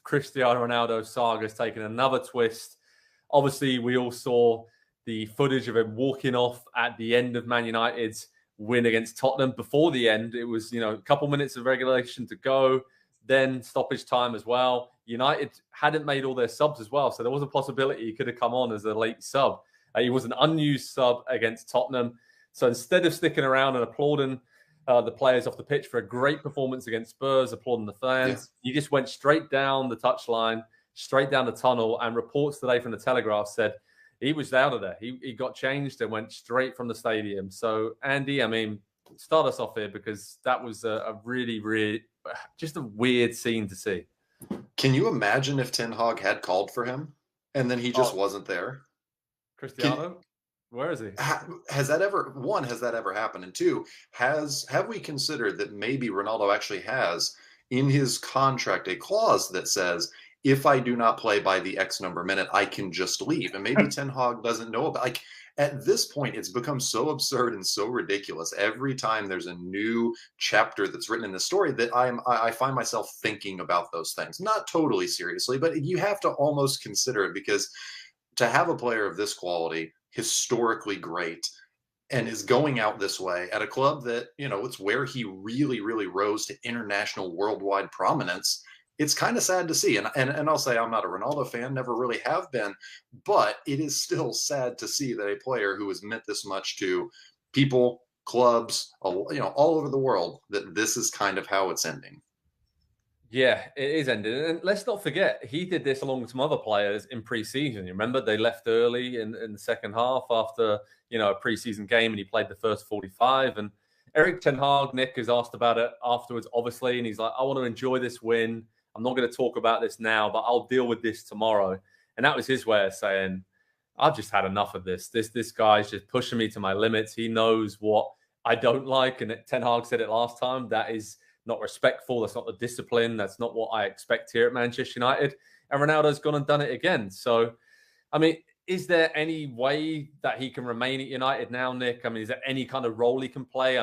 Cristiano Ronaldo saga has taken another twist. Obviously, we all saw the footage of him walking off at the end of Man United's win against Tottenham. Before the end, it was, a couple minutes of regulation to go, then stoppage time as well. United hadn't made all their subs as well, so there was a possibility he could have come on as a late sub. He was an unused sub against Tottenham. So instead of sticking around and applauding the players off the pitch for a great performance against Spurs, applauding the fans, he just went straight down the touchline, straight down the tunnel, and reports today from the Telegraph said he was out of there. He got changed and went straight from the stadium. So, Andy, start us off here, because that was a really, really just a weird scene to see. Can you imagine if Ten Hag had called for him and then he just wasn't there? Cristiano? Where is he? Has that ever happened? And two, have we considered that maybe Ronaldo actually has in his contract a clause that says, if I do not play by the X number minute, I can just leave? And maybe Ten Hag doesn't know about, at this point, it's become so absurd and so ridiculous. Every time there's a new chapter that's written in the story that I find myself thinking about those things. Not totally seriously, but you have to almost consider it, because to have a player of this quality, historically great, and is going out this way at a club that, it's where he really, really rose to international, worldwide prominence, it's kind of sad to see. And I'll say I'm not a Ronaldo fan, never really have been, but it is still sad to see that a player who has meant this much to people, clubs, all over the world, that this is kind of how it's ending. Yeah, it is ending. And let's not forget, he did this along with some other players in pre-season. You remember they left early in the second half after, a pre-season game, and he played the first 45. And Erik ten Hag, Nick, has asked about it afterwards, obviously, and he's like, I want to enjoy this win. I'm not going to talk about this now, but I'll deal with this tomorrow. And that was his way of saying, I've just had enough of this. This guy's just pushing me to my limits. He knows what I don't like. And Ten Hag said it last time. That is not respectful. That's not the discipline. That's not what I expect here at Manchester United. And Ronaldo's gone and done it again. So, is there any way that he can remain at United now, Nick? Is there any kind of role he can play?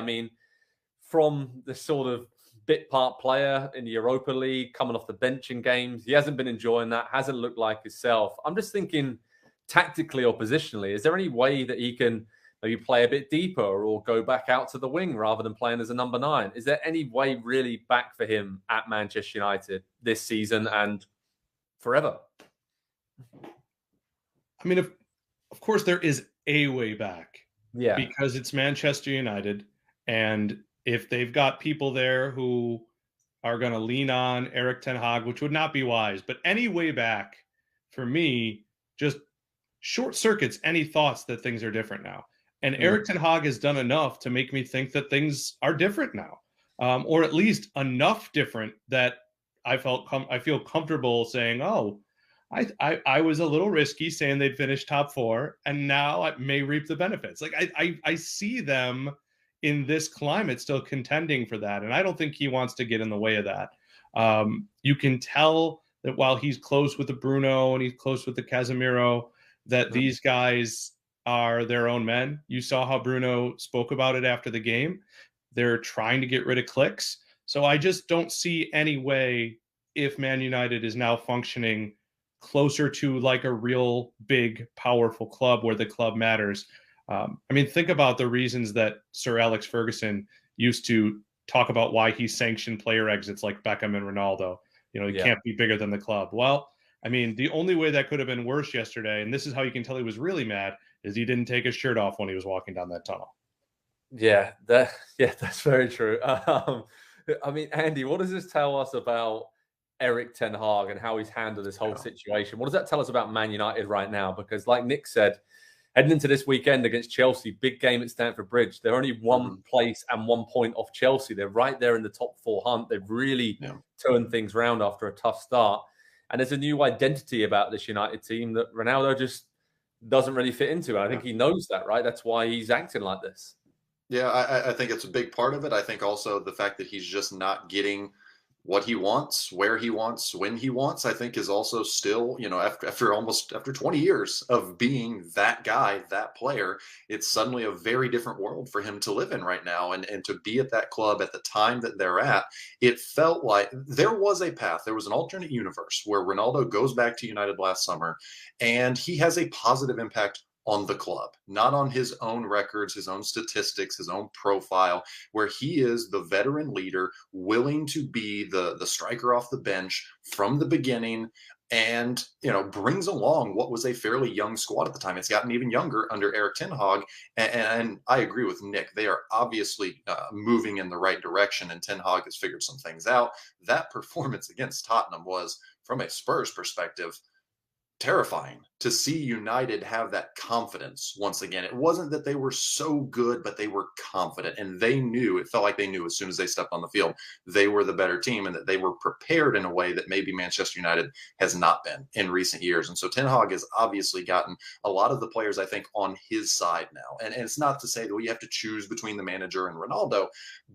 From the sort of bit part player in the Europa League, coming off the bench in games, he hasn't been enjoying that, hasn't looked like himself. I'm just thinking tactically or positionally, is there any way that he can maybe play a bit deeper or go back out to the wing rather than playing as a number 9? Is there any way really back for him at Manchester United this season and forever? Of course there is a way back. Yeah. Because it's Manchester United, and if they've got people there who are going to lean on Erik ten Hag, which would not be wise, but any way back, for me, just short circuits any thoughts that things are different now. And Erik ten Hag has done enough to make me think that things are different now, or at least enough different that I feel comfortable saying, oh, I was a little risky saying they'd finish top 4, and now I may reap the benefits. I see them in this climate still contending for that, and I don't think he wants to get in the way of that. You can tell that while he's close with the Bruno and he's close with the Casemiro, that these guys are their own men. You saw how Bruno spoke about it after the game. They're trying to get rid of clicks. So I just don't see any way, if Man United is now functioning closer to like a real big, powerful club where the club matters. Think about the reasons that Sir Alex Ferguson used to talk about why he sanctioned player exits like Beckham and Ronaldo. Can't be bigger than the club. Well, the only way that could have been worse yesterday, and this is how you can tell he was really mad, is he didn't take his shirt off when he was walking down that tunnel. Yeah, that's very true. Andy, what does this tell us about Erik ten Hag and how he's handled this whole situation? What does that tell us about Man United right now? Because like Nick said, heading into this weekend against Chelsea, big game at Stamford Bridge, they're only one place and 1 point off Chelsea. They're right there in the top 4 hunt. They've really turned things around after a tough start. And there's a new identity about this United team that Ronaldo just doesn't really fit into. And I think he knows that, right? That's why he's acting like this. Yeah, I think it's a big part of it. I think also the fact that he's just not getting what he wants, where he wants, when he wants, I think is also still, after 20 years of being that guy, that player, it's suddenly a very different world for him to live in right now. And to be at that club at the time that they're at, it felt like there was a path. There was an alternate universe where Ronaldo goes back to United last summer and he has a positive impact on the club, not on his own records, his own statistics, his own profile, where he is the veteran leader, willing to be the striker off the bench from the beginning, and brings along what was a fairly young squad at the time. It's gotten even younger under Erik ten Hag, and I agree with Nick. They are obviously moving in the right direction, and Ten Hag has figured some things out. That performance against Tottenham was, from a Spurs perspective, terrifying to see United have that confidence once again. It wasn't that they were so good, but they were confident, and it felt like they knew as soon as they stepped on the field, they were the better team, and that they were prepared in a way that maybe Manchester United has not been in recent years. And so Ten Hag has obviously gotten a lot of the players, I think, on his side now. And it's not to say that you have to choose between the manager and Ronaldo,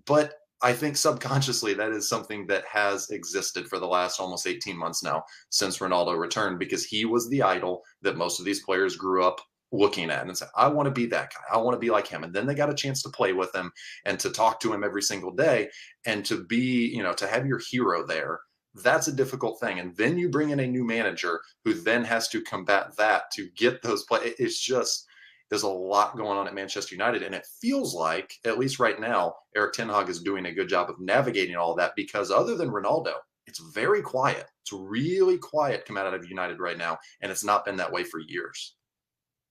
but I think subconsciously that is something that has existed for the last almost 18 months now since Ronaldo returned, because he was the idol that most of these players grew up looking at and said, I want to be that guy. I want to be like him. And then they got a chance to play with him and to talk to him every single day, and to be, to have your hero there. That's a difficult thing. And then you bring in a new manager who then has to combat that to get those play. It's just, there's a lot going on at Manchester United, and it feels like, at least right now, Erik ten Hag is doing a good job of navigating all of that, because other than Ronaldo, it's very quiet. It's really quiet coming out of United right now, and it's not been that way for years.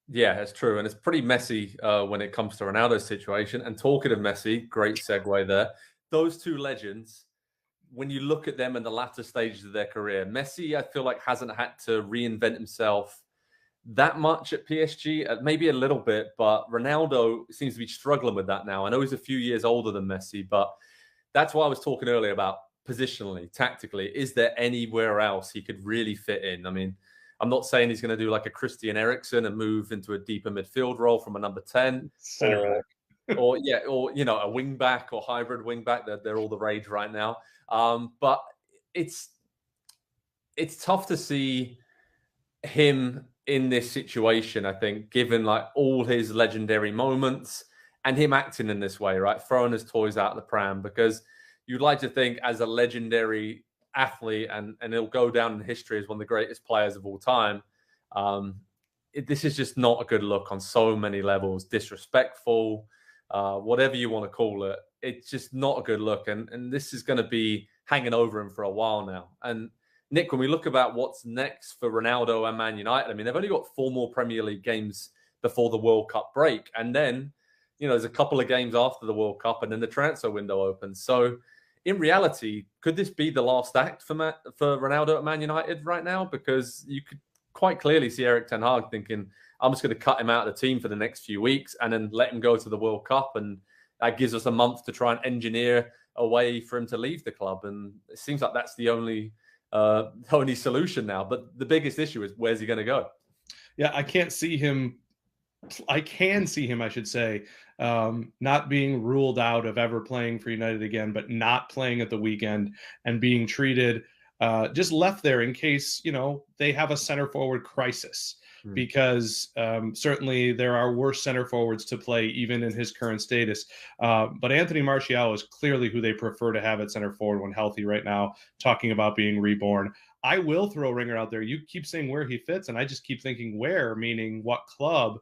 Yeah, that's true. And it's pretty messy when it comes to Ronaldo's situation. And talking of Messi, great segue there. Those two legends, when you look at them in the latter stages of their career, Messi, I feel like, hasn't had to reinvent himself that much at PSG, maybe a little bit, but Ronaldo seems to be struggling with that now. I know he's a few years older than Messi, but that's why I was talking earlier about positionally, tactically. Is there anywhere else he could really fit in? I mean, I'm not saying he's going to do like a Christian Eriksen and move into a deeper midfield role from a number 10, or a wing back or hybrid wing back. They're all the rage right now. But it's tough to see him in this situation, I think, given like all his legendary moments and him acting in this way, right? Throwing his toys out the pram, because you'd like to think, as a legendary athlete, and he'll go down in history as one of the greatest players of all time. This is just not a good look on so many levels. Disrespectful, whatever you want to call it. It's just not a good look. And this is going to be hanging over him for a while now. And Nick, when we look about what's next for Ronaldo and Man United, I mean, they've only got 4 more Premier League games before the World Cup break. And then, there's a couple of games after the World Cup, and then the transfer window opens. So in reality, could this be the last act for Ronaldo at Man United right now? Because you could quite clearly see Erik ten Hag thinking, I'm just going to cut him out of the team for the next few weeks and then let him go to the World Cup. And that gives us a month to try and engineer a way for him to leave the club. And it seems like that's the only solution now. But the biggest issue is, where's he going to go? Yeah, I can see him, I should say, not being ruled out of ever playing for United again, but not playing at the weekend and being treated, just left there in case, they have a center forward crisis. Because certainly there are worse center forwards to play even in his current status. But Anthony Martial is clearly who they prefer to have at center forward when healthy right now, talking about being reborn. I will throw Ringer out there. You keep saying where he fits, and I just keep thinking where, meaning what club.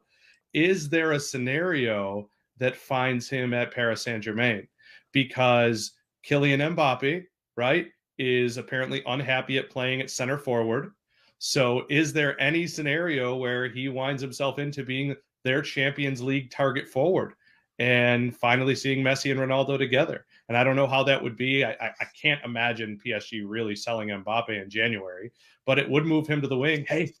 Is there a scenario that finds him at Paris Saint-Germain? Because Kylian Mbappe, right, is apparently unhappy at playing at center forward. So is there any scenario where he winds himself into being their Champions League target forward and finally seeing Messi and Ronaldo together? And I don't know how that would be. I can't imagine PSG really selling Mbappe in January, but it would move him to the wing. Hey,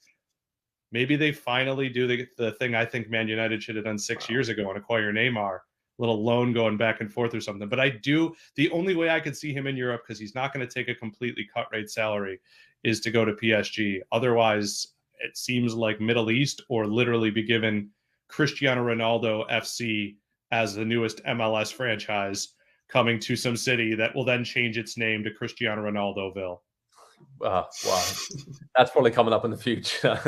maybe they finally do the thing I think Man United should have done 6 years ago and acquire Neymar. Little loan going back and forth or something. But the only way I could see him in Europe, because he's not going to take a completely cut rate salary, is to go to PSG. Otherwise, it seems like Middle East, or literally be given Cristiano Ronaldo FC as the newest MLS franchise coming to some city that will then change its name to Cristiano Ronaldoville. Wow, that's probably coming up in the future.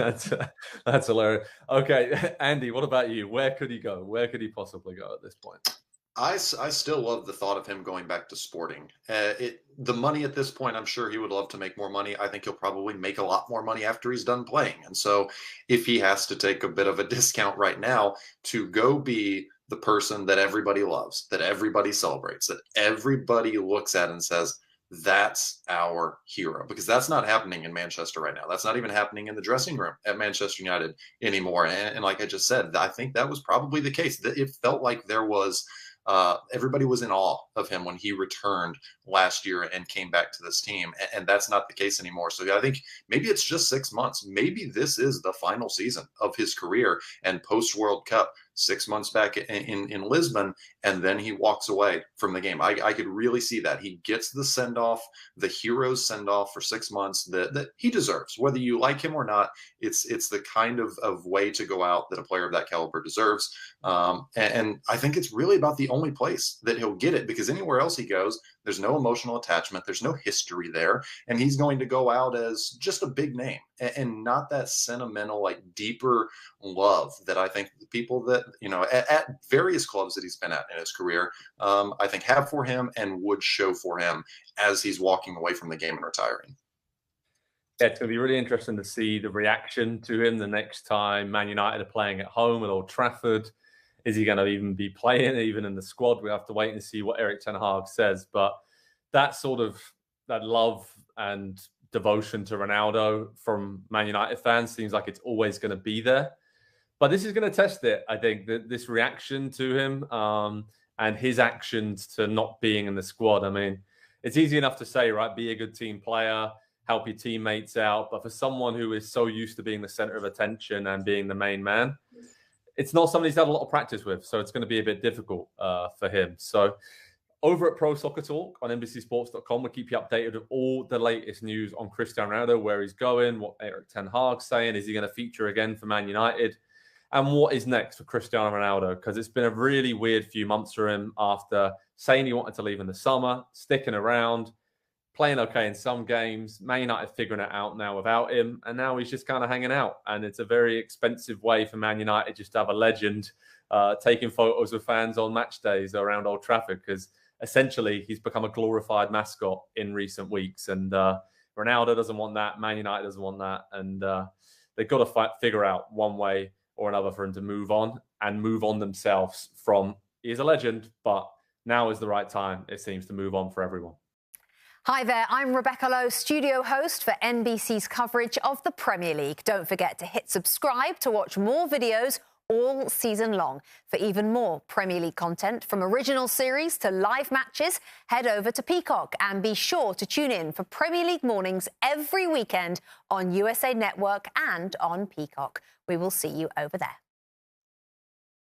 That's hilarious. Okay, Andy, what about you? Where could he go? Where could he possibly go at this point? I still love the thought of him going back to Sporting. The money at this point, I'm sure he would love to make more money. I think he'll probably make a lot more money after he's done playing. And so if he has to take a bit of a discount right now to go be the person that everybody loves, that everybody celebrates, that everybody looks at and says, that's our hero, because that's not happening in Manchester right now. That's not even happening in the dressing room at Manchester United anymore. And like I just said, I think that was probably the case. It felt like there was everybody was in awe of him when he returned last year and came back to this team. And that's not the case anymore. So I think maybe it's just 6 months. Maybe this is the final season of his career, and post World Cup, 6 months back in Lisbon, and then he walks away from the game. I could really see that. He gets the send-off, the hero's send-off for 6 months that he deserves. Whether you like him or not, it's the kind of way to go out that a player of that caliber deserves. And I think it's really about the only place that he'll get it, because anywhere else he goes, there's no emotional attachment. There's no history there. And he's going to go out as just a big name and not that sentimental, like deeper love that I think the people that, at various clubs that he's been at in his career, I think have for him and would show for him as he's walking away from the game and retiring. Yeah, it's going to be really interesting to see the reaction to him the next time Man United are playing at home at Old Trafford. Is he going to even be playing, even in the squad? We have to wait and see what Erik ten Hag says. But that love and devotion to Ronaldo from Man United fans seems like it's always going to be there. But this is going to test it, I think, this reaction to him and his actions to not being in the squad. I mean, it's easy enough to say, right, be a good team player, help your teammates out. But for someone who is so used to being the center of attention and being the main man, it's not something he's had a lot of practice with. So it's going to be a bit difficult for him. So over at Pro Soccer Talk on NBCSports.com, we'll keep you updated with all the latest news on Cristiano Ronaldo, where he's going, what Erik ten Hag's saying, is he going to feature again for Man United, and what is next for Cristiano Ronaldo, because it's been a really weird few months for him after saying he wanted to leave in the summer, sticking around, playing okay in some games, Man United figuring it out now without him, and now he's just kind of hanging out. And it's a very expensive way for Man United just to have a legend taking photos with fans on match days around Old Trafford, because essentially he's become a glorified mascot in recent weeks. And Ronaldo doesn't want that, Man United doesn't want that, and they've got to figure out one way or another for him to move on and move on themselves from, he's a legend, but now is the right time, it seems, to move on for everyone. Hi there, I'm Rebecca Lowe, studio host for NBC's coverage of the Premier League. Don't forget to hit subscribe to watch more videos all season long. For even more Premier League content, from original series to live matches, head over to Peacock and be sure to tune in for Premier League mornings every weekend on USA Network and on Peacock. We will see you over there.